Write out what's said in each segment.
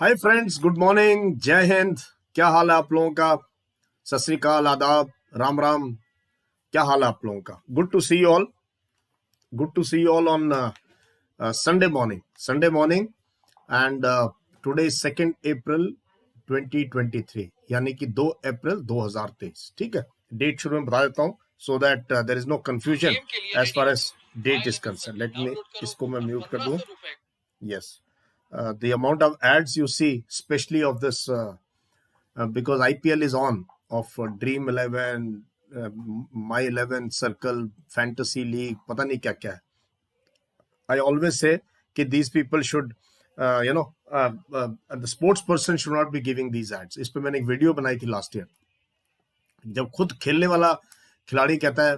Hi friends, good morning, जय हिंद। क्या हाल है आप लोगों का? सत श्री अकाल, आदाब, राम राम। क्या हाल है आप लोगों का? Good to see you all. Good to see you all on Sunday morning and today is 2 April 2023, यानी कि 2 अप्रैल 2023। ठीक है, डेट शुरू में बता देता हूँ so that there is no confusion as far as date is concern. Let me इसको मैं म्यूट कर दूं। Yes, the amount of ads you see, especially of this, because IPL is on, of Dream 11, My 11, Circle, Fantasy League, पता नहीं क्या क्या है. I always say कि these people should, the sports person should not be giving these ads. इस पे मैंने एक वीडियो बनाई थी लास्ट ईयर, जब खुद खेलने वाला खिलाड़ी कहता है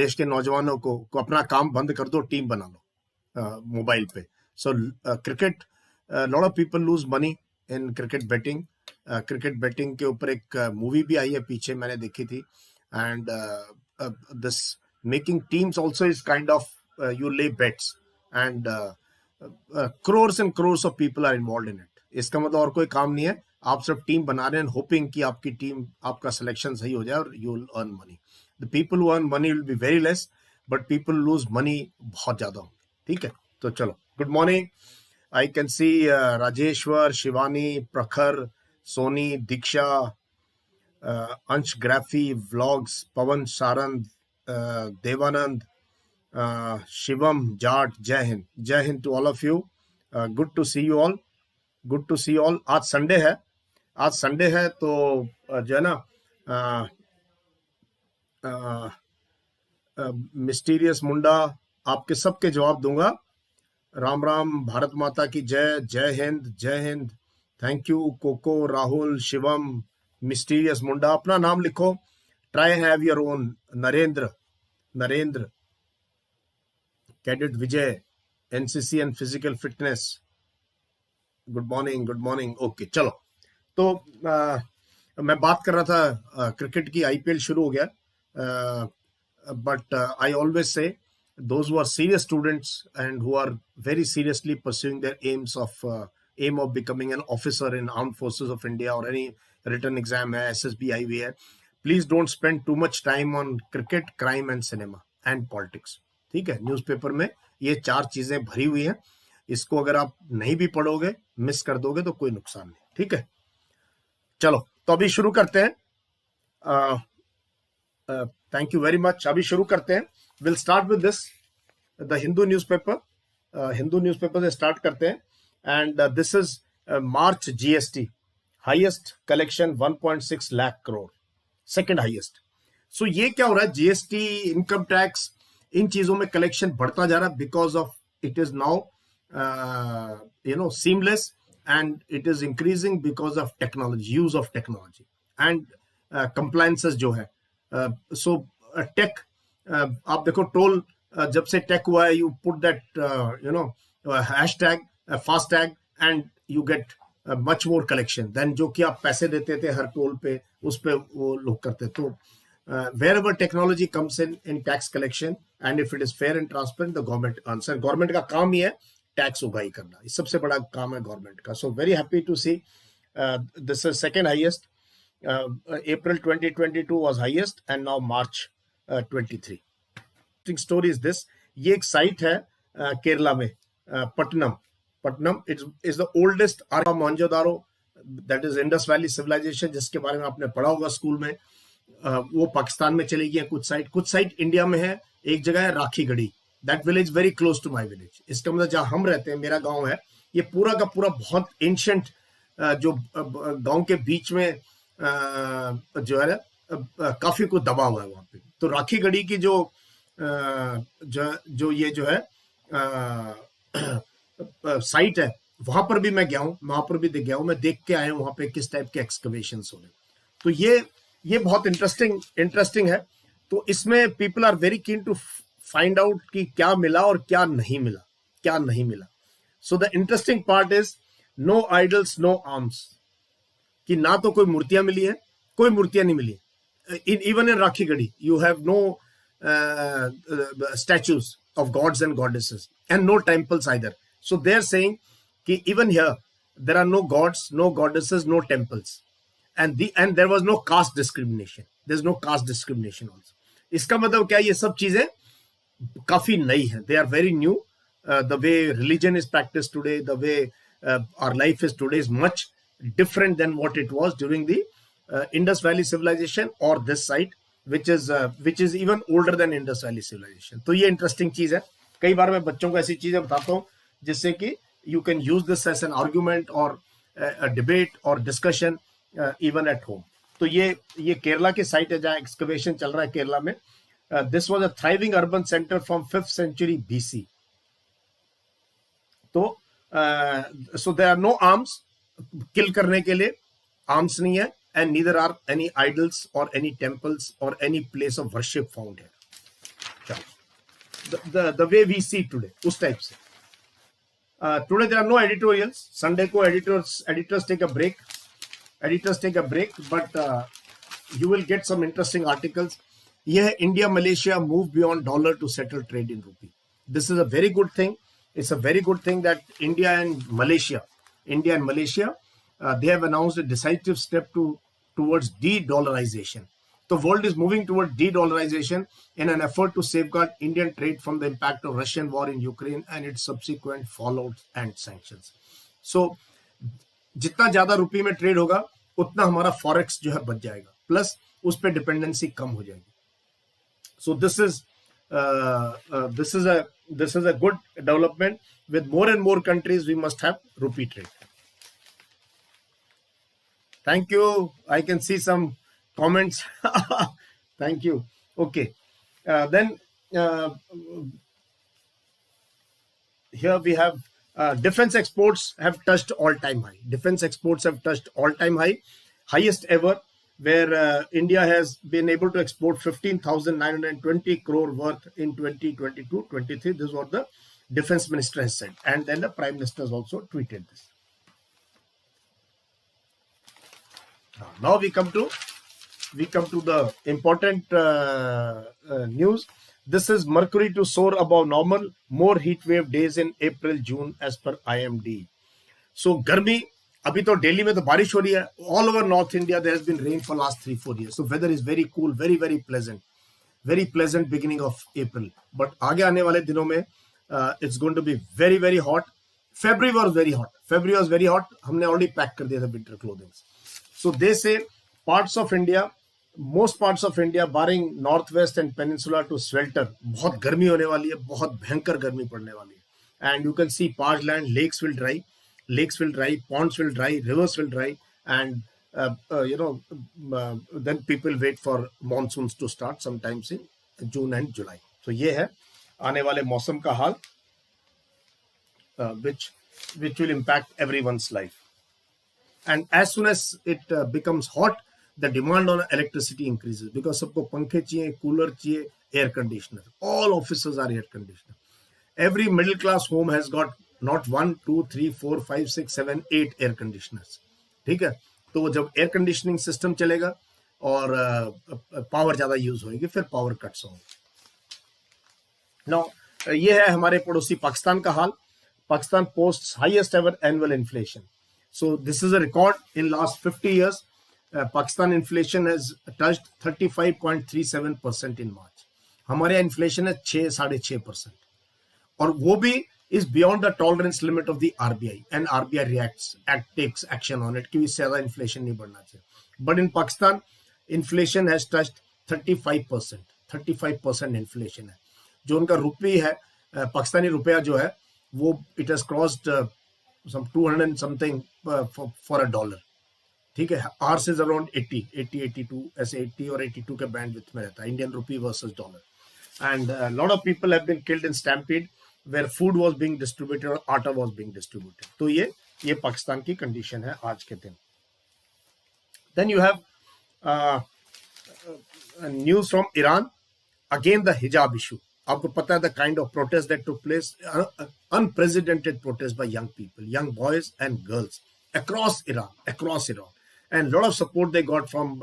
देश के नौजवानों को अपना काम बंद कर दो, टीम बना लो मोबाइल पे. So cricket, a lot of people lose money in cricket betting. Cricket betting के ऊपर एक मूवी भी आई है पीछे, मैंने देखी थी. And this making teams also is kind of you lay bets and crores and crores of people are involved in it. इसका मतलब और कोई काम नहीं है, आप सिर्फ टीम बना रहे हैं होपिंग कि आपकी टीम, आपका सिलेक्शन सही हो जाए और you will earn money. The people who earn money will be very less, but people lose money बहुत ज्यादा होंगे. ठीक है, तो चलो. Good morning. I can see Rajeshwar, Shivani, Prakhar, Soni, Diksha, Ansh Graphi, Vlogs, Pawan Sarand, Devanand, Shivam, Jat, Jai Hind. Jai Hind to all of you. Good to see you all. Good to see you all. आज Sunday है तो जो है ना mysterious मुंडा आपके सबके जवाब दूंगा. राम राम, भारत माता की जय, जय हिंद, जय हिंद. Thank you Coco, Rahul, Shivam, mysterious मुंडा. अपना नाम लिखो, try have your own. Narendra, cadet Vijay, NCC and physical fitness. Good morning. Okay, चलो. तो मैं बात कर रहा था क्रिकेट की. आईपीएल शुरू हो गया, but I always say those who are serious students and who are very seriously pursuing their aim of becoming an officer in armed forces of India or any written exam है, SSB आई हुई है, please don't spend too much time on cricket, crime and cinema and politics. ठीक है, newspaper में ये 4 चीजें भरी हुई हैं. इसको अगर आप नहीं भी पढ़ोगे, मिस कर दोगे तो कोई नुकसान नहीं. ठीक है, चलो तो अभी शुरू करते हैं. Thank you very much. अभी शुरू करते हैं. We'll start with this, the Hindu newspaper. Hindu newspaper से start करते हैं. And this is March GST. Highest collection 1.6 lakh crore. Second highest. So ये क्या हो रहा है? GST, income tax, इन चीजों में collection बढ़ता जा रहा है because of it is now seamless and it is increasing because of technology, use of technology and compliances जो है. So tech, आप देखो टोल जब से टेक हुआ है, you put that hashtag FASTag and you get much more collection than जो कि आप पैसे देते थे हर टोल पे, उस पे वो लोग करते. तो wherever technology comes in tax collection and if it is fair and transparent, the government answer. Government का काम ही है टैक्स उगाही करना, ये सबसे बड़ा काम है गवर्नमेंट का. So very happy to see this is second highest. April 2022 was highest and now March 23. Story is this. ये एक साइट है केरला में, Putnam. It is the oldest Mohenjodaro, that is Indus Valley civilization, जिसके बारे में आपने पढ़ा होगा स्कूल में. वो पाकिस्तान में चली गई है कुछ साइट इंडिया में है. एक जगह है Rakhigarhi, that village very close to my village. इसका मतलब जहाँ हम रहते हैं, मेरा गांव है, ये पूरा का पूरा बहुत एंशिएंट, जो गांव के बीच में जो है काफी कुछ दबा हुआ है वहां पे. तो राखीगढ़ी की जो ये जो है साइट है, वहां पर भी मैं गया हूँ, मैं देख के आया हूँ वहां पे किस टाइप के एक्सकवेशंस हो रहे. तो ये बहुत इंटरेस्टिंग है. तो इसमें people are very keen to find out कि क्या मिला और क्या नहीं मिला. So the interesting part is no idols, no arms. कि ना तो कोई मूर्तियां मिली है, कोई मूर्तियां नहीं मिली. Even in Rakhigadi, you have no statues of gods and goddesses and no temples either. So they're saying कि even here there are no gods, no goddesses, no temples, and there was no caste discrimination. There's no caste discrimination also. इसका मतलब क्या, ये सब चीजें काफी नई है. They are very new. The way religion is practiced today, the way our life is today is much different than what it was during the Indus Valley civilization or this site, which is even older than Indus Valley civilization. तो ये interesting चीज है. कई बार मैं बच्चों को ऐसी चीजें बताता हूँ जिससे कि you can use this as an argument or a debate or discussion even at home. तो ये केरला की साइट है जहाँ एक्सकवेशन चल रहा है केरला में. This was a thriving urban center from 5th century BC. तो so there are no arms, kill करने के लिए arms नहीं है, and neither are any idols or any temples or any place of worship found here. The way we see today, उस type से. Today there are no editorials. Sunday को editors take a break. But you will get some interesting articles. ये है India Malaysia move beyond dollar to settle trade in rupee. This is a very good thing. It's a very good thing that India and Malaysia, they have announced a decisive step towards de-dollarization. The world is moving toward de-dollarization in an effort to safeguard Indian trade from the impact of Russian war in Ukraine and its subsequent fallout and sanctions. So, जितना ज्यादा रुपये में trade होगा उतना हमारा forex जो है बच जाएगा, प्लस उस पे डिपेंडेंसी कम हो जाएगी. So this is a good development. With more and more countries, we must have rupee trade. Thank you. I can see some comments. Thank you. Okay. Then here we have defense exports have touched all-time high. Defense exports have touched all-time high, highest ever, where India has been able to export 15,920 crore worth in 2022-23. This is what the defense minister has said, and then the prime minister has also tweeted this. Now we come to the important news. This is mercury to soar above normal, more heat wave days in April, June as per IMD. So गर्मी, अभी तो दिल्ली में तो बारिश हो रही है. All over North India there has been rain for last 3-4 years. So weather is very cool, very pleasant beginning of April. But आगे आने वाले दिनों में it's going to be very hot. February was very hot. हमने already pack कर दिया था winter clothing. So they say most parts of India barring northwest and peninsula to swelter. बहुत गर्मी होने वाली है, बहुत भयंकर गर्मी पड़ने वाली है. And you can see parched land, lakes will dry, ponds will dry, rivers will dry, and then people wait for monsoons to start sometimes in June and July. So ये है आने वाले मौसम का हाल, which will impact everyone's life. And as soon as it becomes hot, the demand on electricity increases because सबको पंखे चाहिए, cooler चाहिए, air conditioner. All offices are air conditioner. Every middle class home has got not 1, 2, 3, 4, 5, 6, 7, 8 air conditioners. ठीक है, तो जब air conditioning system चलेगा और पावर ज्यादा यूज होगी, फिर पावर कट्स होंगे. नाउ ये है हमारे पड़ोसी पाकिस्तान का हाल. Pakistan posts highest ever annual inflation. So this is a record in last 50 years. Pakistan inflation has touched 35.37% in March. हमारे यहाँ inflation है 6-6.5%, और वो भी is beyond the tolerance limit of the RBI, and RBI takes action on it कि इससे ज़्यादा inflation नहीं बढ़ना चाहिए. But in Pakistan, inflation has touched 35% inflation है. जो उनका रुपये है, पाकिस्तानी रुपया जो है, वो it has crossed some 200 and something for a dollar. ठीक है, ours is around 80-82, ऐसे 80 और 82 के bandwidth में रहता है, Indian rupee versus dollar. And a lot of people have been killed in stampede where food was being distributed or आटा was being distributed. तो ये पाकिस्तान की condition है आज के दिन. Then you have news from Iran. Again the hijab issue. आपको पता है the kind of protest that took place, unprecedented protest by young people, young boys and girls across Iran, and a lot of support they got from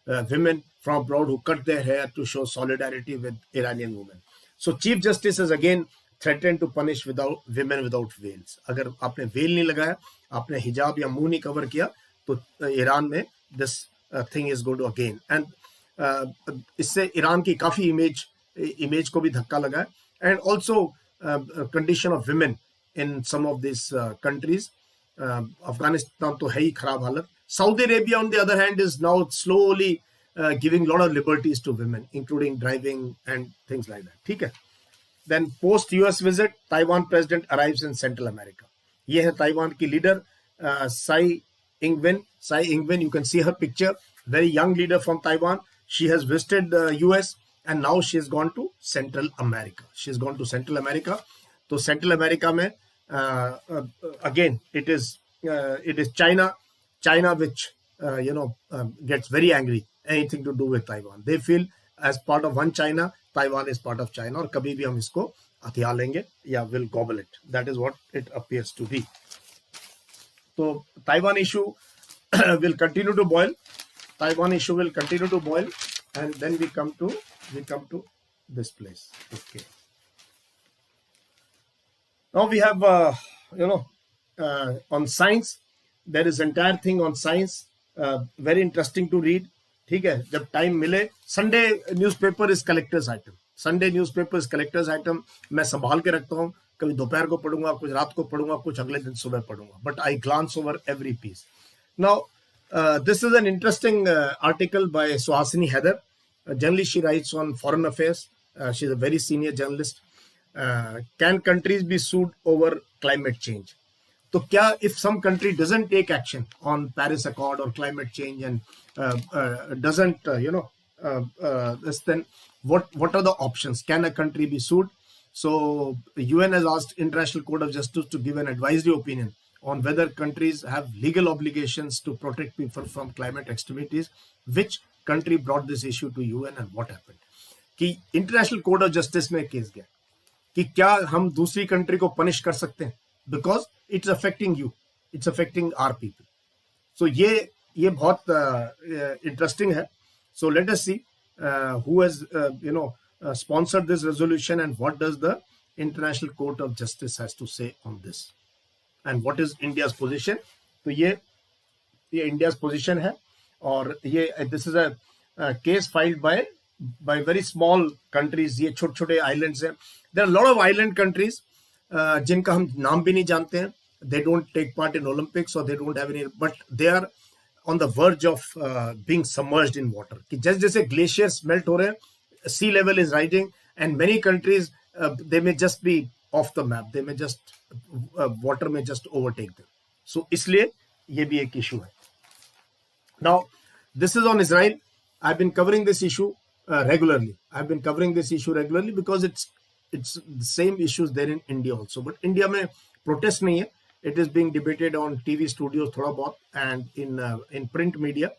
women from abroad who cut their hair to show solidarity with Iranian women. So Chief Justice has again threatened to punish without women without veils. अगर आपने veil नहीं लगाया, आपने हिजाब या मुंह नहीं cover किया, तो ईरान में this thing is going to again. And इससे ईरान की काफी image को भी धक्का लगा है. And also condition of women in some of these countries. Afghanistan तो है ही खराब हालत. Saudi Arabia on the other hand is now slowly giving a lot of liberties to women, including driving and things like that. ठीक है. Then post US visit, Taiwan president arrives in Central America. ये है Taiwan की leader Tsai Ing-wen. Tsai Ing-wen, you can see her picture. Very young leader from Taiwan. She has visited the US and now she has gone to Central America. She has gone to Central America. So Central America में again it is China which gets very angry anything to do with Taiwan. They feel as part of one China, Taiwan is part of China, और कभी भी हम इसको हथिया लेंगे या will gobble it. That is what it appears to be. So Taiwan issue will continue to boil. Taiwan issue will continue to boil, and then we come to this place. Okay. Now we have on science. There is entire thing on science. Very interesting to read. ठीक है, जब time मिले. Sunday newspaper is collector's item. Sunday newspaper is collector's item. मैं संभाल के रखता हूँ. कभी दोपहर को पढ़ूंगा, कुछ रात को पढ़ूंगा, कुछ अगले दिन सुबह पढ़ूंगा. But I glance over every piece. Now this is an interesting article by Suhasini Heather. Generally, she writes on foreign affairs. She's a very senior journalist. Can countries be sued over climate change? So, if some country doesn't take action on Paris Accord or climate change and doesn't, then what are the options? Can a country be sued? So, UN has asked International Court of Justice to give an advisory opinion on whether countries have legal obligations to protect people from climate extremities. Which country brought this issue to UN and what happened? कि International Court of Justice में case गया कि क्या हम दूसरी country को punish कर सकते हैं because it's affecting you, it's affecting our people. So ये बहुत interesting है. So let us see who has sponsored this resolution and what does the International Court of Justice has to say on this. And what is India's position? तो ये India's position है और ये this is a case filed by very small countries. ये छोटे-छोटे islands हैं. There are a lot of island countries जिनका हम नाम भी नहीं जानते हैं. They don't take part in Olympics or they don't have any, but they are on the verge of being submerged in water. कि जैसे glaciers melt हो रहे हैं, sea level is rising, and many countries they may just be off the map. They may just water may just overtake them. So इसलिए ये भी एक issue है. Now this is on Israel. I've been covering this issue regularly. I've been covering this issue regularly because it's the same issues there in India also. But India में protest नहीं है. It is being debated on TV studios थोड़ा बहुत and in print media.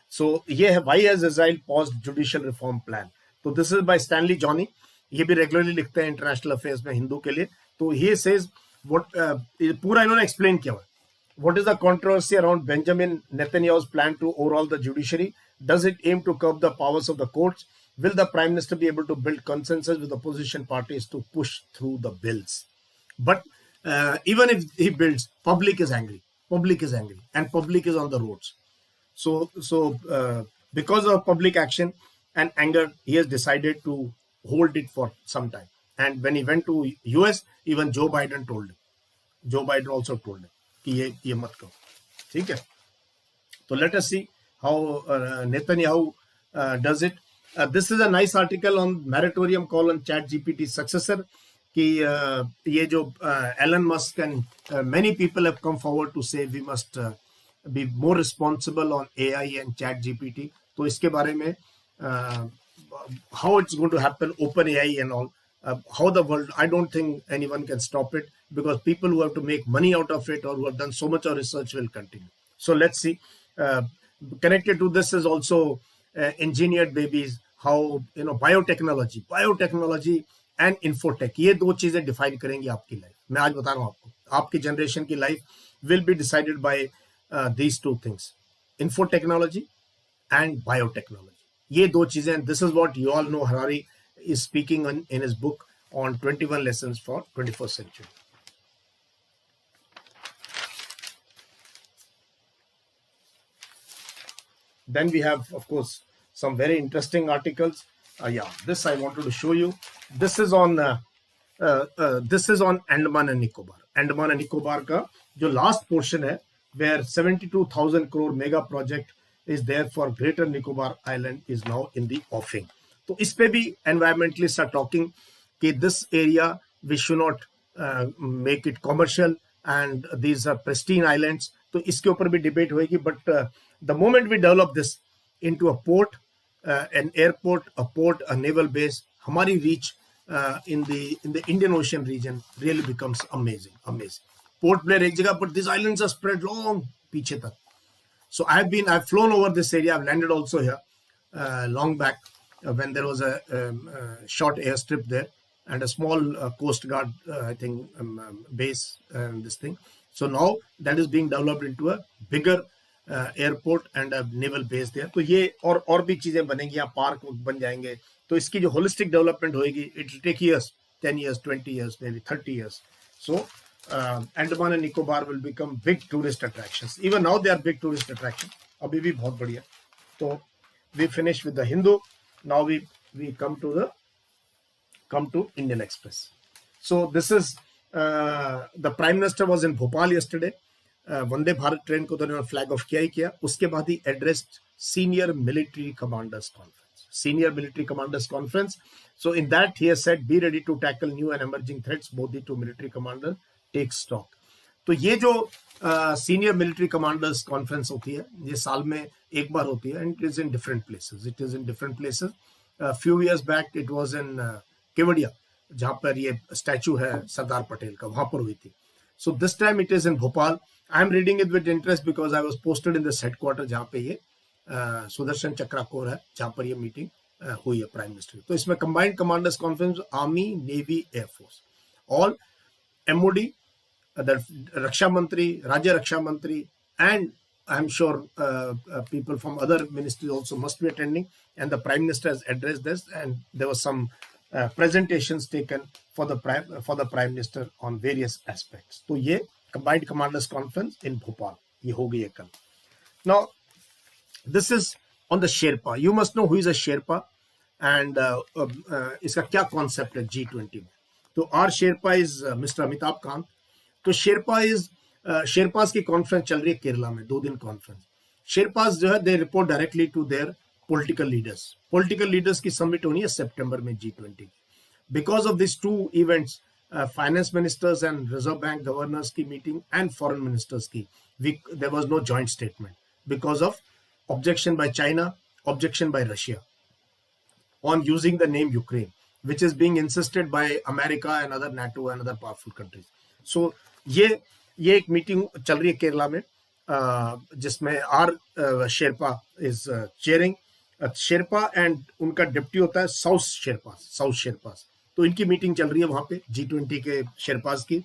So ये है why has Israel paused judicial reform plan. So this is by Stanley Johnny. ये भी regularly लिखते हैं international affairs में हिंदू के लिए. तो he says what पूरा इन्होंने explain किया हुआ. What is the controversy around Benjamin Netanyahu's plan to overhaul the judiciary? Does it aim to curb the powers of the courts? Will the Prime Minister be able to build consensus with opposition parties to push through the bills? But even if he builds, public is angry. Public is angry, and public is on the roads. So because of public action and anger, he has decided to hold it for some time. And when he went to US, even Joe Biden told him. Joe Biden also told him कि ये मत करो. ठीक है. So let us see how Netanyahu does it. This is a nice article on moratorium call on ChatGPT successor. कि ये जो Elon Musk and many people have come forward to say we must be more responsible on AI and ChatGPT. तो इसके बारे में how it's going to happen, open AI and all, how the world, I don't think anyone can stop it because people who have to make money out of it or who have done so much of research will continue. So let's see. Connected to this is also engineered babies, how biotechnology and infotech, ये दो चीजें define करेंगी आपकी life. मैं आज बता रहा हूं आपको, आपकी जनरेशन की life will be decided by these two things, infotechnology and biotechnology. ये दो चीजें. This is what you all know. Harari is speaking in his book on 21 lessons for 21st century. Then we have, of course, some very interesting articles. This I wanted to show you. This is on Andaman and Nicobar. Andaman and Nicobar का जो last portion है, where 72,000 crore mega project is there for Greater Nicobar Island is now in the offing. तो इस पे भी environmentalists are talking कि this area we should not make it commercial and these are pristine islands. तो इसके ऊपर भी debate होएगी. But the moment we develop this into a port, an airport, a port, a naval base, हमारी reach in the Indian Ocean region really becomes amazing. Port Blair एक जगह, but these islands are spread long पीछे तक. So I've flown over this area. I've landed also here long back when there was a short airstrip there and a small Coast Guard, I think, base this thing. So now that is being developed into a bigger airport and a naval base there. तो ये और भी चीजें बनेंगी, यहाँ park बन जाएंगे. तो इसकी जो holistic development होएगी, it will take years, 10 years, 20 years, maybe 30 years. So Andaman and Nicobar will become big tourist attractions. Even now they are big tourist attractions. अभी भी बहुत बढ़िया. So we finish with the Hindu. Now we come to Indian Express. So this is the Prime Minister was in Bhopal yesterday. Vande Bharat train को तो उन्होंने flag of किया ही किया. उसके बाद ही addressed senior military commanders conference. So in that he has said, be ready to tackle new and emerging threats. Both the two military commanders take stock. तो ये जो सीनियर मिलिट्री कमांडर्स कॉन्फ्रेंस होती है, ये साल में एक बार होती है. And it is in different places. Few years back it was in Kevadia, जहां पर ये स्टैचू है सरदार पटेल का, वहां पर हुई थी. So this time it is in Bhopal. I am reading it with interest because I was posted in this headquarter जहाँ पे ये सुदर्शन चक्रा कोर है, जहाँ पर ये मीटिंग हुई है प्राइम मिनिस्टर. तो इसमें combined commanders conference, army, navy, air force, all MOD, रक्षा मंत्री, राज्य रक्षा मंत्री, and I am sure people from other ministries also must be attending. And the prime minister has addressed this, and there was some presentations taken for the prime minister on various aspects. तो ये combined commanders conference in Bhopal ये हो गई है कल. Now this is on the Sherpa. You must know who is a Sherpa and इसका क्या concept है G20 में. तो our Sherpa is Mr. Amitabh Kant. तो Sherpas की कॉन्फ्रेंस चल रही है केरला में, 2 दिन कॉन्फ्रेंस. शेरपास जो है, they report directly to their political leaders की समिट होनी है सितंबर में G20 की. Because of this 2 events, finance ministers and reserve bank governors की मीटिंग एंड फॉरेन मिनिस्टर्स की, there was no joint statement because of objection by China, objection by Russia on using the name Ukraine, which is being insisted by America and other NATO and other powerful countries. So ये एक meeting चल रही है केरला में, जिसमें our sherpa is chairing. Sherpa and उनका deputy होता है साउथ शेरपास. तो इनकी मीटिंग चल रही है वहां पे G20 के शेरपास की,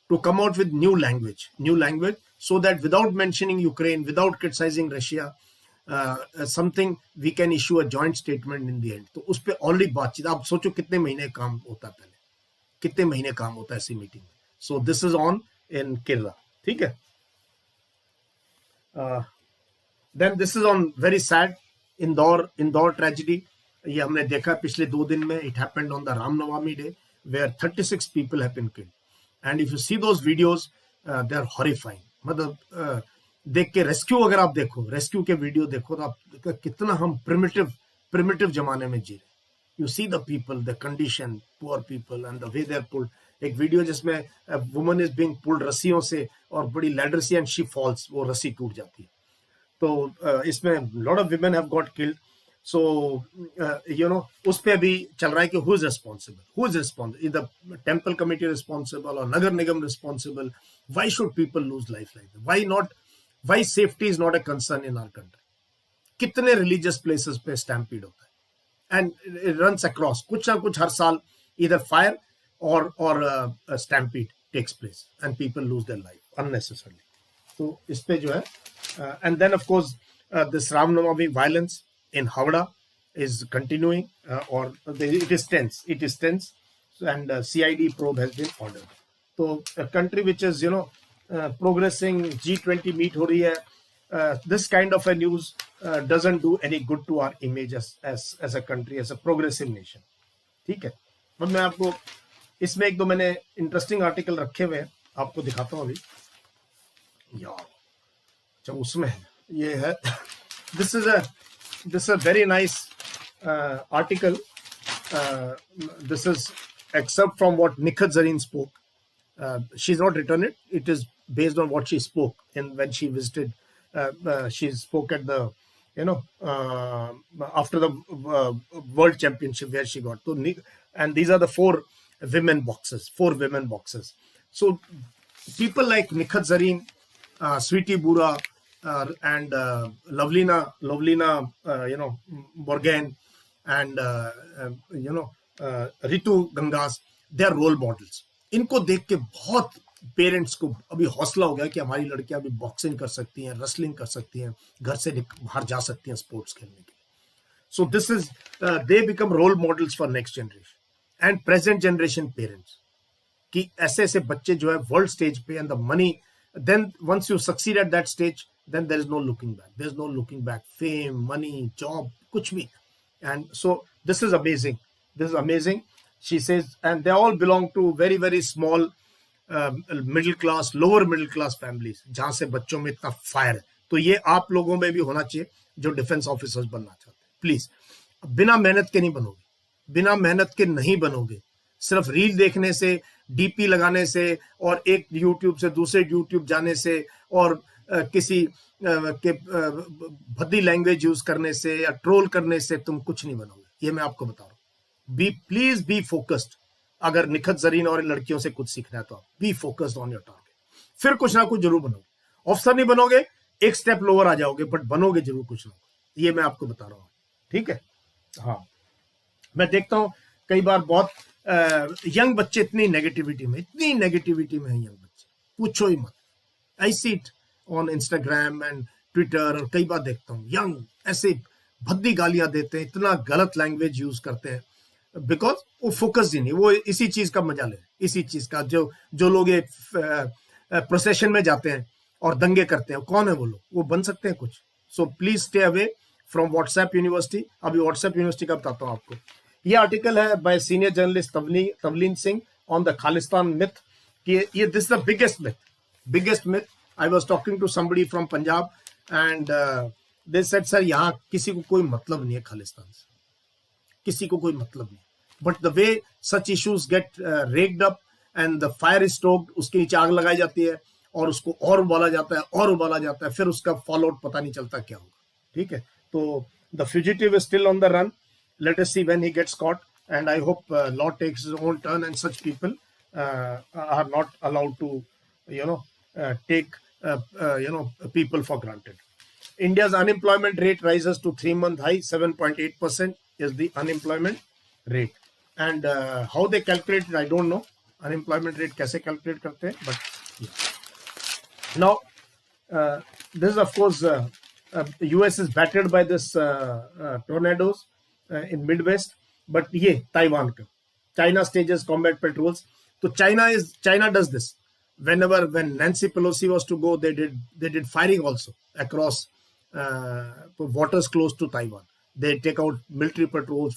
to come out with new language so that without mentioning Ukraine, without criticizing Russia, something we can issue a joint statement in the end. तो उस पे ऑलरेडी बातचीत, आप सोचो कितने महीने काम होता है ऐसी मीटिंग में. So this is on in Kerala. ठीक है. Then this is on very sad Indore tragedy. ये हमने देखा पिछले 2 दिन में. It happened on the Ram Navami day where 36 people have been killed. And if you see those videos, they are horrifying. मतलब देख के रेस्क्यू के वीडियो देखो तो आप कितना हम प्रिमिटिव जमाने में जी रहे. You see the people, the condition, poor people and the way they are pulled. एक वीडियो जिसमें वुमन इज बीइंग पुल्ड रस्सियों से और बड़ी लैडर से, एंड शी फॉल्स, वो रस्सी टूट जाती है. तो इसमें lot of women have got killed. So उस पे अभी चल रहा है कि who is responsible, is the temple committee responsible और नगर निगम responsible. Why should people lose life like that? Why safety is not a concern in our country? कितने रिलीजियस प्लेसेस पे स्टैम्पीड होता है एंड इट रन्स अक्रॉस. कुछ ना कुछ हर साल इधर fire or a stampede takes place and people lose their life unnecessarily. So इस पे जो है, and then of course this Ram Navami violence in Howrah is continuing, or it is tense. and CID probe has been ordered. So a country which is progressing, G20 meet हो रही है, this kind of a news doesn't do any good to our image as a country, as a progressive nation. ठीक है. अब मैं आपको इसमें एक दो मैंने इंटरेस्टिंग आर्टिकल रखे हुए हैं, आपको दिखाता हूँ अभी. यार अच्छा उसमें ये है, this is a very nice article. This is excerpt from what Nikhat Zareen spoke. She's not written it. It is based on what she spoke when she visited. She spoke at the, after the World Championship where she got. So, and these are the four women boxers. So people like Nikhat Zareen, Sweetie Bura, and Lovelina, Morgan, and Ritu Gangas, they are role models. इनको देख के बहुत parents को अभी हौसला हो गया कि हमारी लड़कियां अभी बॉक्सिंग कर सकती हैं, रेसलिंग कर सकती हैं, घर से बाहर जा सकती हैं स्पोर्ट्स खेलने के लिए. So this is they become role models for next generation and present generation parents, कि ऐसे ऐसे बच्चे जो है वर्ल्ड स्टेज पे, and the money, then once you succeed at that stage, then there is no looking back. Fame, money, job, kuch bhi. And so this is amazing. She says, and they all belong to very very small middle class, lower middle class families, जहां से बच्चों में इतना fire है. तो ये आप लोगों में भी होना चाहिए जो डिफेंस ऑफिसर्स बनना चाहते हैं. प्लीज बिना मेहनत के नहीं बनोगे. सिर्फ रील देखने से, डीपी लगाने से, और एक यूट्यूब से दूसरे यूट्यूब जाने से, और किसी के भद्दी लैंग्वेज यूज करने से या ट्रोल करने से तुम कुछ नहीं बनोगे. ये मैं आपको बता रहा हूं. Please be focused. अगर निखत जरीन और लड़कियों से कुछ सीखना है तो आप be focused on your target. फिर कुछ ना कुछ जरूर बनोगे. ऑफिसर नहीं बनोगे, एक स्टेप लोअर आ जाओगे, बट बनोगे जरूर कुछ ना कुछ. ये मैं आपको बता रहा हूं. ठीक है. हाँ, मैं देखता हूं कई बार बहुत यंग बच्चे इतनी नेगेटिविटी में है. यंग बच्चे पूछो ही मत. I see it on Instagram and Twitter, और कई बार देखता हूँ यंग ऐसे भद्दी गालियां देते हैं, इतना गलत लैंग्वेज यूज करते हैं, बिकॉज वो फोकस ही नहीं. वो इसी चीज का मजा ले, इसी चीज का. जो लोग ये प्रोसेशन में जाते हैं और दंगे करते हैं, कौन है वो लोग? वो बन सकते हैं कुछ. So please stay away from WhatsApp university. अभी व्हाट्सएप यूनिवर्सिटी का बताता हूँ आपको. ये आर्टिकल है by senior journalist Tavleen Singh on the Khalistan myth. ये this the biggest myth. I was talking to somebody from Punjab, and they said, sir, यहाँ किसी को कोई मतलब नहीं है खालिस्तान से, किसी को कोई मतलब नहीं. But the way such issues get raked up and the fire is stoked, उसके नीचे आग लगाई जाती है और उसको और उबाला जाता है, फिर उसका फॉलो आउट पता नहीं चलता क्या होगा. ठीक है. तो the fugitive is still on the run. Let us see when he gets caught, and I hope law takes its own turn and such people are not allowed to take people for granted. India's unemployment rate rises to 3-month high. 7.8% is the unemployment rate. And how they calculate it, I don't know. Unemployment rate कैसे calculate करते हैं, but yeah. Now this is of course US is battered by this tornadoes in Midwest, but ये Taiwan का, China stages combat patrols. तो China does this. When Nancy Pelosi was to go, they did firing also across waters close to Taiwan. They take out military patrols.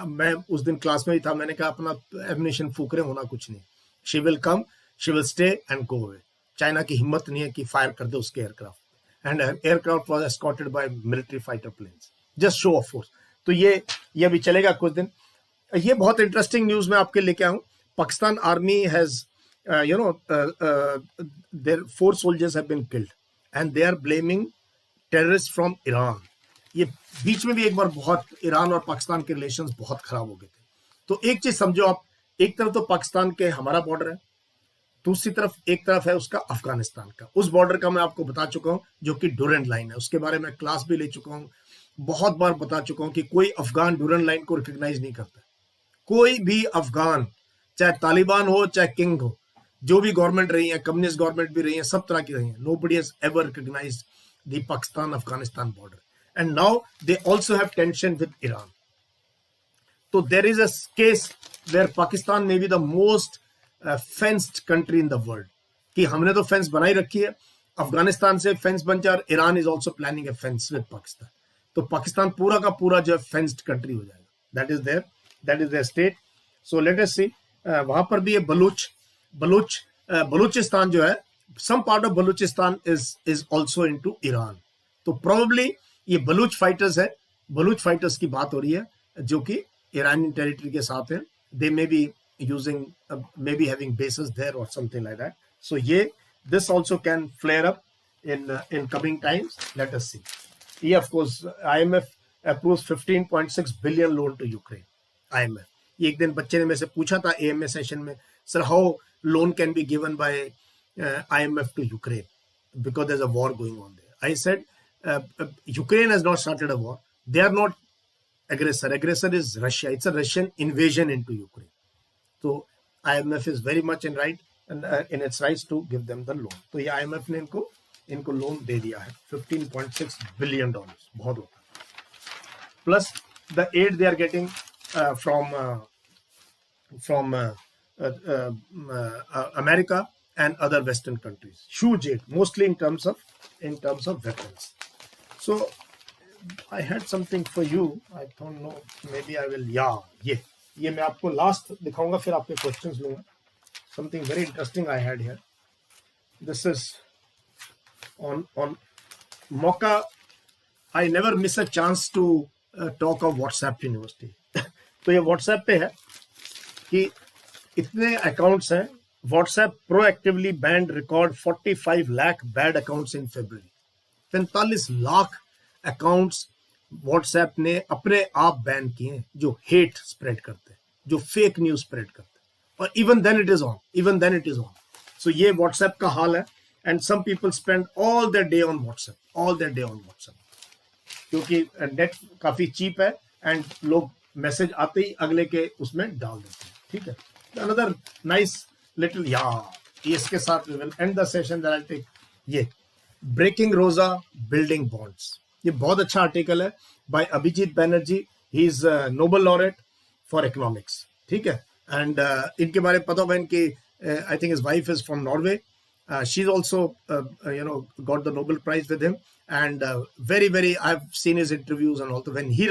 मैं उस दिन class में ही था, मैंने कहा अपना एमिनेशन फूक रहे, होना कुछ नहीं. She will come, she will stay and go away. China की हिम्मत नहीं है कि फायर कर दे उसके aircraft, and aircraft was escorted by military fighter planes. Just show of force. तो ये अभी चलेगा कुछ दिन. ये बहुत इंटरेस्टिंग न्यूज मैं आपके लेके आऊं. Pakistan army has their 4 soldiers have been killed and they are blaming terrorists from Iran. ये बीच में भी एक बार बहुत ईरान और पाकिस्तान के रिलेशंस बहुत खराब हो गए थे. तो एक चीज समझो आप, एक तरफ तो पाकिस्तान के हमारा बॉर्डर है, दूसरी तरफ एक तरफ है उसका अफगानिस्तान का. उस बॉर्डर का मैं आपको बता चुका हूं जो कि ड्यूरेंट लाइन है. उसके बारे में क्लास भी ले चुका हूं, बहुत बार बता चुका हूं कि कोई अफगान ड्यूरेंट लाइन को रिकॉग्नाइज नहीं करता. कोई भी अफगान, चाहे तालिबान हो चाहे किंग हो, जो भी गवर्नमेंट रही है, कम्युनिस्ट गवर्नमेंट भी रही है, सब तरह की रही है, nobody has ever recognized the Pakistan-Afghanistan border. And now they also have tension with Iran. So there is a case where Pakistan may be the most fenced country in the world. कि हमने तो fence बनाई रखी है, अफगानिस्तान से fence बन जाए, और Iran is also planning A fence with Pakistan. तो पाकिस्तान पूरा का पूरा जो है फेंस्ड कंट्री हो जाएगा. That is their state. So let us see. वहां पर भी ये बलूचिस्तान जो है, some part of Balochistan is also into Iran. तो प्रोबेबली ये बलूच फाइटर्स की बात हो रही है जो कि ईरानी टेरिटरी के साथ है. They may be using, may be having bases there और समथिंग लाइक दैट. सो ये this also can flare up in coming times. Let us see. Yeah, of course, IMF approves 15.6 billion loan to Ukraine. IMF. ये एक दिन बच्चे ने मेरे से पूछा था AMA सेशन में, sir, how loan can be given by IMF to Ukraine because there's a war going on there. I said, Ukraine has not started a war. They are not aggressor. Aggressor is Russia. It's a Russian invasion into Ukraine. So IMF is very much in its rights to give them the loan. तो ये IMF ने इनको loan दे दिया है. $15.6 billion. बहुत होता है. Plus the aid they are getting from America and other Western countries. Huge aid, mostly in terms of weapons. So I had something for you. I don't know. Maybe I will. Yeah, ये मैं आपको last दिखाऊंगा, फिर आपके questions लूंगा. Something very interesting I had here. This is on Mocha. I never miss a chance to talk of WhatsApp University. तो ये WhatsApp पे है कि इतने अकाउंट्स हैं. WhatsApp proactively banned record 45 lakh bad accounts in February. 45 lakh accounts WhatsApp ने अपने आप बैन किए जो हेट स्प्रेड करते हैं, जो फेक न्यूज स्प्रेड करते हैं. और even then it is on. So ये WhatsApp का हाल है. And some people spend all their day on WhatsApp. क्योंकि नेट काफी चीप है एंड लोग मैसेज आते ही अगले के उसमें डाल देते हैं. ठीक है. Another nice little इसके साथ we will end the session. that I'll take ये Breaking Rosa Building Bonds. ये बहुत अच्छा आर्टिकल है by Abhijit Banerjee. He is Nobel laureate for economics. ठीक है. And इनके बारे में पता होगा इनकी, I think his wife is from Norway. She's also got the Nobel Prize with him. And very very I've seen his interviews and also when he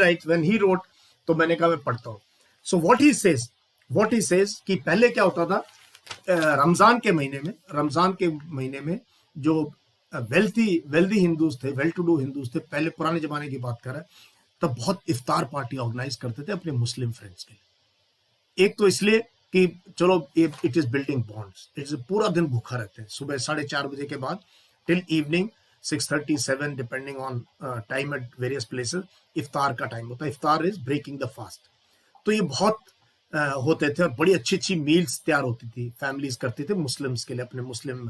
wrote, तो मैंने कहा मैं पढ़ता हूँ. So what he says कि पहले क्या होता था, रमजान के महीने में जो वेल्दी हिंदूज थे, वेल टू डू हिंदूज थे, पहले पुराने जमाने की बात कर रहा है, तब बहुत इफ्तार पार्टी ऑर्गेनाइज करते थे अपने मुस्लिम फ्रेंड्स के लिए. एक तो इसलिए कि चलो it is building bonds. It's पूरा दिन भूखा रहते हैं, सुबह 4:30 बजे के बाद till evening 6:30 7 depending on time at various places. इफ्तार का टाइम होता है. Iftar is breaking the fast. तो ये बहुत होते थे और बड़ी अच्छी मील्स तैयार होती थी, फैमिलीज करती थे मुस्लिम्स के लिए, अपने मुस्लिम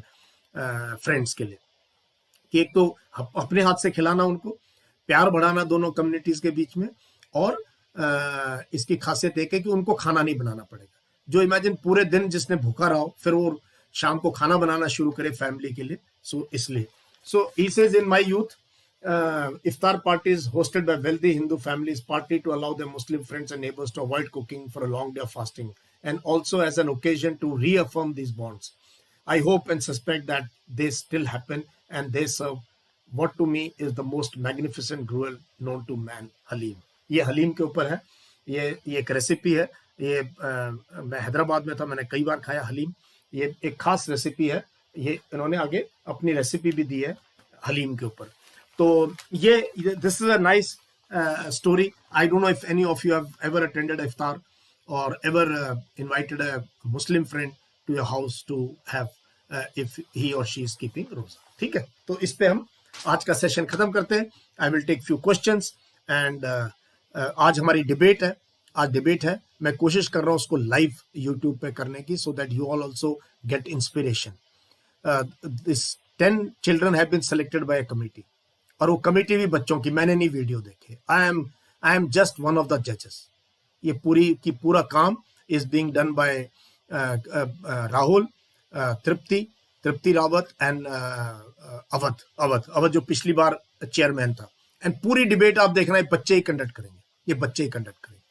फ्रेंड्स के लिए. कि एक तो अपने हाथ से खिलाना, उनको प्यार बढ़ाना दोनों कम्युनिटीज के बीच में, और इसकी खासियत एक है कि उनको खाना नहीं बनाना पड़ेगा. जो इमेजिन पूरे दिन जिसने भूखा रहा हो, फिर वो शाम को खाना बनाना शुरू करे फैमिली के लिए. सो इसलिए he says in my youth iftar parties hosted by wealthy Hindu families, partly to allow their Muslim friends and neighbors to avoid cooking for a long day of fasting, and also as an occasion to reaffirm these bonds. I hope and suspect that they still happen, and they serve what to me is the most magnificent gruel known to man, haleem. ये हलीम के ऊपर है. ये एक recipe है. ये मैं हैदराबाद में था, मैंने कई बार खाया हलीम. ये एक खास रेसिपी है. ये इन्होंने आगे अपनी रेसिपी भी दी है हलीम के ऊपर. तो ये this is a nice story. I don't know if any of you have ever attended iftar or ever invited a Muslim friend to your house to have if he or she is keeping roza. ठीक है, तो इस पे हम आज का session खत्म करते हैं. I will take few questions and आज हमारी डिबेट है. आज डिबेट है, मैं कोशिश कर रहा हूँ उसको लाइव यूट्यूब पे करने की, so that you all also get inspiration. This 10 children have been selected by a committee, और वो कमेटी भी बच्चों की, मैंने नहीं वीडियो देखे. I am just one of the जजेस. ये पूरा काम is being done by Rahul, Tripti Rawat and Awadh जो पिछली बार चेयरमैन था. एंड पूरी डिबेट आप देखना है बच्चे ही कंडक्ट करेंगे, ये बच्चे ही कंडक्ट करेंगे.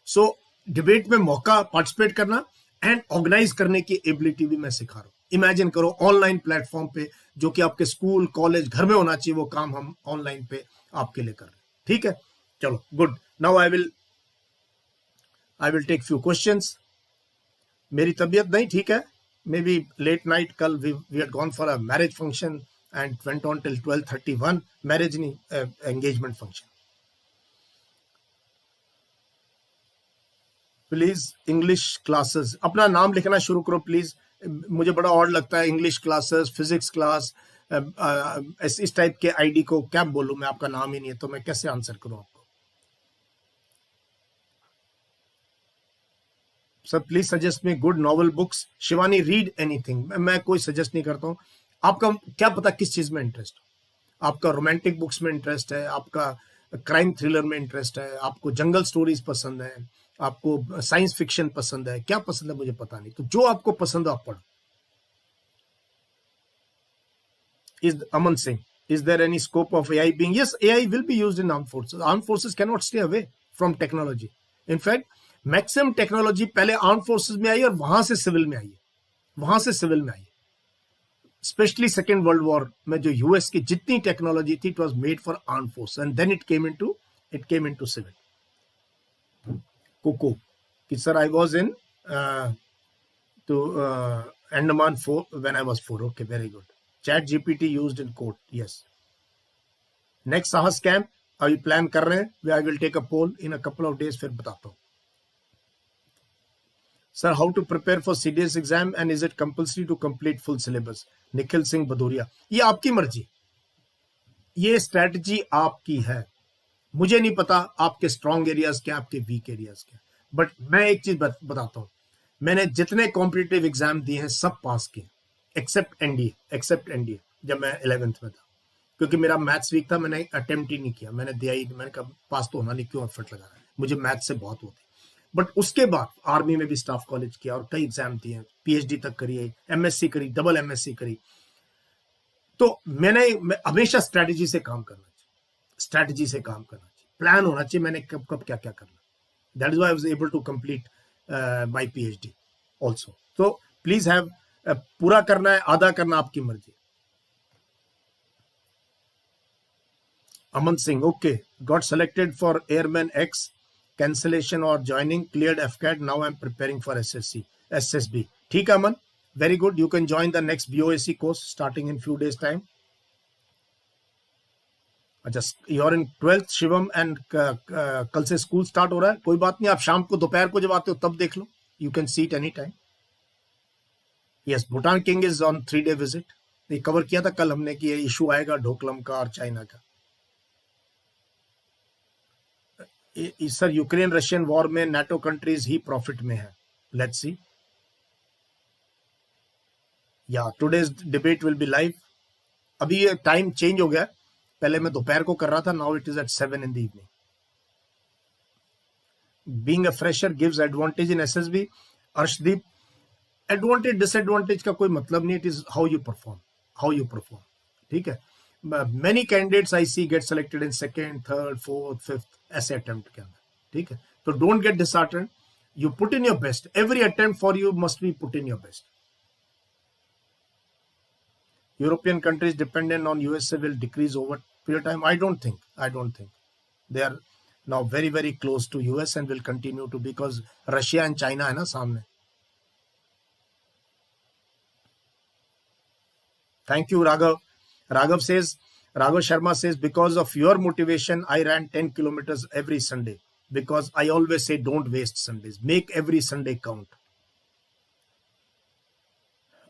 सो डिबेट में मौका पार्टिसिपेट करना एंड ऑर्गेनाइज करने की एबिलिटी भी मैं सिखा रहा हूं। इमेजिन करो ऑनलाइन प्लेटफॉर्म पे, जो कि आपके स्कूल कॉलेज घर में होना चाहिए, वो काम हम ऑनलाइन पे आपके लिए कर रहे हैं। ठीक है, चलो good. Now I will take few questions. मेरी तबीयत नहीं ठीक है, मे बी लेट नाइट, कल we had gone for a marriage function and went on till 12:31, marriage नहीं, engagement function. Please English classes, अपना नाम लिखना शुरू करो प्लीज। मुझे बड़ा ऑड लगता है इंग्लिश क्लासेस, फिजिक्स क्लास, इस टाइप के आईडी को क्या बोलूं मैं, आपका नाम ही नहीं है तो मैं कैसे आंसर करूं आपको। Sir please suggest me good novel books. Shivani read anything, मैं कोई सजेस्ट नहीं करता हूं। आपका क्या पता किस चीज में इंटरेस्ट हो, आपका रोमांटिक बुक्स में इंटरेस्ट है, आपका क्राइम थ्रिलर में इंटरेस्ट है, आपको जंगल स्टोरीज पसंद है, आपको साइंस फिक्शन पसंद है, क्या पसंद है मुझे पता नहीं, तो जो आपको पसंद हो आप पढ़ो। Is Aman Singh, is there any scope of AI being? Yes, AI will be used in armed forces. Armed forces cannot stay away from technology. In fact, maximum technology पहले आर्म फोर्सेस में आई और वहां से civil में आई है, वहां से civil में आई है। स्पेशली सेकेंड वर्ल्ड वॉर में जो यूएस की जितनी टेक्नोलॉजी थी, it was made for arm force and then it came into civil. Coco कि sir I was in to Andaman when I was 4. Okay, very good. Chat GPT used in court. Yes. Next साहस camp अभी plan कर रहे हैं. I will take a poll in a couple of days. फिर बताता हूँ. Sir, how to prepare for CDS exam and is it compulsory to complete full syllabus? Nikhil Singh Bhadauria. ये आपकी मर्जी, ये स्ट्रैटेजी आपकी है. मुझे नहीं पता आपके स्ट्रॉन्ग एरियाज क्या, आपके वीक एरियाज क्या, बट मैं एक चीज बताता हूं. मैंने जितने कॉम्पिटिटिव एग्जाम दिए हैं सब पास किए, एक्सेप्ट एनडीए जब मैं 11th में था, क्योंकि मेरा मैथ्स वीक था. मैंने अटेम्प्ट ही नहीं किया, मैंने दिया ही, मैंने कहा पास तो होना नहीं, क्यों एफर्ट लगा रहा है, मुझे मैथ्स से बहुत होती. बट उसके बाद आर्मी में भी स्टाफ कॉलेज किया और कई एग्जाम दिए, पीएचडी तक करी, एमएससी करी, डबल एमएससी करी. तो मैं हमेशा स्ट्रैटेजी से काम करना चाहिए, प्लान होना चाहिए मैंने कब कब क्या क्या करना. That is why I was able to complete my PhD also. तो प्लीज हैव, पूरा करना है, आधा करना आपकी मर्जी. Aman Singh, okay, got selected for airman X, cancellation और joining, cleared AFCAT, now I am preparing for SSB. ठीक है अमन, very good. You can join the next BOAC course starting in few days time. अच्छा, you're in 12th Shivam and कल से school start हो रहा है. कोई बात नहीं, आप शाम को दोपहर को जब आते हो तब देख लो. You can see it any time. Yes, Bhutan King is on 3-day visit. ये कवर किया था कल हमने कि ये इशू आएगा ढोकलम का और चाइना का. सर यूक्रेन रशियन वॉर में नाटो कंट्रीज ही प्रॉफिट में है. Let's see. या today's debate will be live. अभी ये टाइम चेंज हो गया, पहले मैं दोपहर को कर रहा था, now it is at 7 in the evening. Being a fresher gives advantage in SSB. Arshdeep, advantage disadvantage का कोई मतलब नहीं, it is how you perform. ठीक है. Many candidates I see get selected in second, third, fourth, fifth ऐसे attempt के अंदर. ठीक है, तो don't get disheartened, you put in your best. Every attempt for you must be put in your best. European countries dependent on USA will decrease over period of time. I don't think. They are now very, very close to US and will continue to, because Russia and China है ना सामने. Thank you, Raghav. Raghav Sharma says, because of your motivation, I ran 10 kilometers every Sunday, because I always say don't waste Sundays. Make every Sunday count.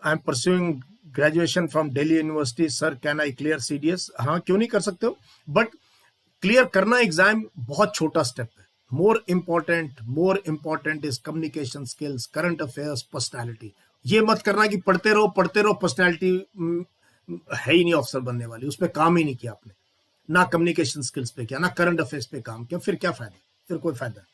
I am pursuing graduation from Delhi university. Sir can I clear CDS? हाँ, क्यों नहीं कर सकते हो, but clear करना exam बहुत छोटा step है. More important is communication skills, current affairs, personality. ये मत करना कि पढ़ते रहो, पर्सनैलिटी है ही नहीं ऑफिसर बनने वाली, उस पर काम ही नहीं किया आपने, ना कम्युनिकेशन स्किल्स पे किया, ना करंट अफेयर्स पे काम किया, फिर क्या फायदा, फिर कोई फायदा.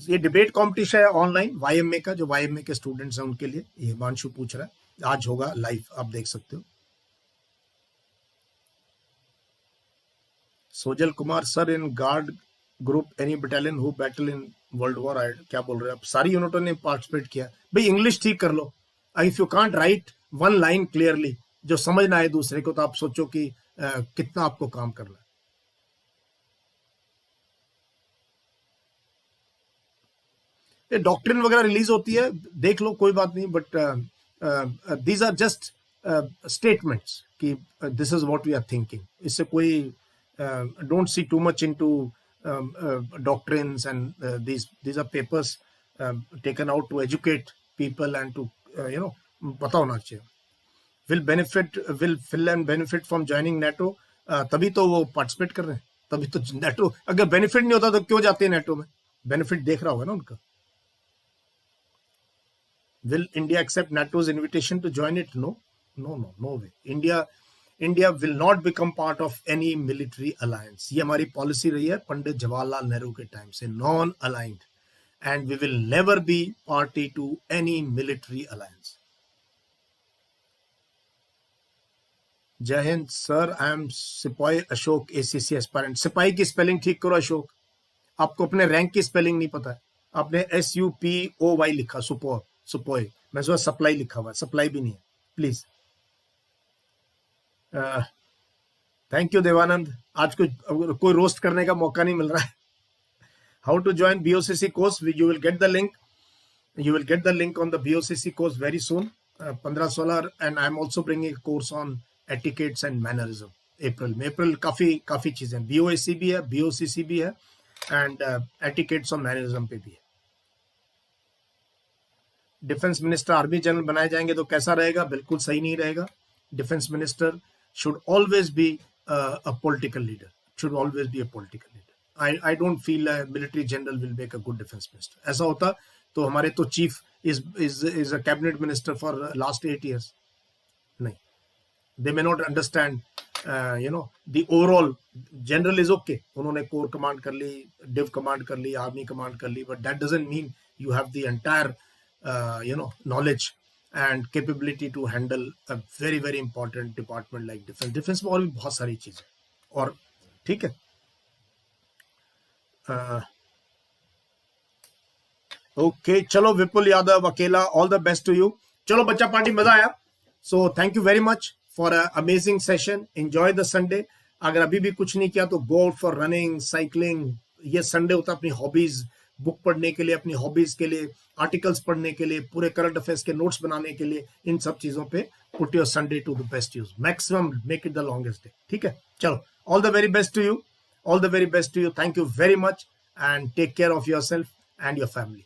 ये डिबेट कॉम्पिटिशन है ऑनलाइन वाईएमए का, जो वाईएमए के स्टूडेंट्स हैं उनके लिए. ये हिमांशु पूछ रहा है, आज होगा लाइव, आप देख सकते हो. Sojal Kumar sir, in guard group any battalion who battle in world war, क्या बोल रहे हैं आप? सारी यूनिटों ने पार्टिसिपेट किया भाई। इंग्लिश ठीक कर लो। If you can't write one line clearly जो समझ ना आए दूसरे को, तो आप सोचो कि कितना आपको काम करना है। ये डॉक्ट्रिन वगैरह रिलीज होती है, देख लो, कोई बात नहीं, but these are just statements कि this is what we are thinking. इससे कोई don't see too much into doctrines, and these are papers taken out to educate people and to पता होना चाहिए। will Finland benefit from joining NATO? तभी तो वो participate कर रहे हैं, तभी तो नेटो। अगर बेनिफिट नहीं होता तो क्यों जाते हैं नेटो में? बेनिफिट देख रहा होगा ना उनका। Will India accept NATO's invitation to join it? No way. India will not become part of any military alliance. ये हमारी पॉलिसी रही है पंडित जवाहरलाल नेहरू के टाइम से, non aligned, and we will never be party to any military alliance. Jai Hind sir, I am सिपाही Ashok, ACC aspirant. सिपाही की spelling ठीक करो अशोक, आपको अपने रैंक की स्पेलिंग नहीं पता है। आपने SUPOY लिखा, सुपोय। मैं सुबह सप्लाई लिखा हुआ है, सप्लाई भी नहीं है, प्लीज। थैंक यू देवानंद, आज कोई रोस्ट करने का मौका नहीं मिल रहा है। How to join BOCC course? You will get the link on the BOCC course very soon, 15-16, and I am also bringing course on etiquettes and mannerism April में। अप्रैल काफी चीजें, BOAC भी है, BOCC भी है, एंड एटिकेट्स ऑन मैनरिज्म पे भी है। डिफेंस मिनिस्टर आर्मी जनरल बनाए जाएंगे तो कैसा रहेगा? बिल्कुल सही नहीं रहेगा। Defence minister should always be a political leader. I don't feel a military general will make a good defense minister. ऐसा होता तो हमारे तो chief is a cabinet minister for last 8 years. नहीं, they may not understand the overall. General is okay, उन्होंने core command कर ली, div command कर ली, army command कर ली, but that doesn't mean you have the entire knowledge and capability to handle a very very important department like defense में और भी बहुत सारी चीजें। और ठीक है, ओके चलो, विपुल यादव अकेला, all the best to you. चलो बच्चा पार्टी, मजा आया। So thank you very much for a amazing session. Enjoy the Sunday. अगर अभी भी कुछ नहीं किया तो go out for running, cycling. ये संडे होता है अपनी हॉबीज, बुक पढ़ने के लिए, अपनी हॉबीज के लिए, आर्टिकल्स पढ़ने के लिए, पूरे करंट अफेयर्स के नोट्स बनाने के लिए, इन सब चीजों पे put your Sunday to the best use, maximum make it the longest day. ठीक है, चलो, all the very best to you, all the very best to you. Thank you very much and take care of your self and your family.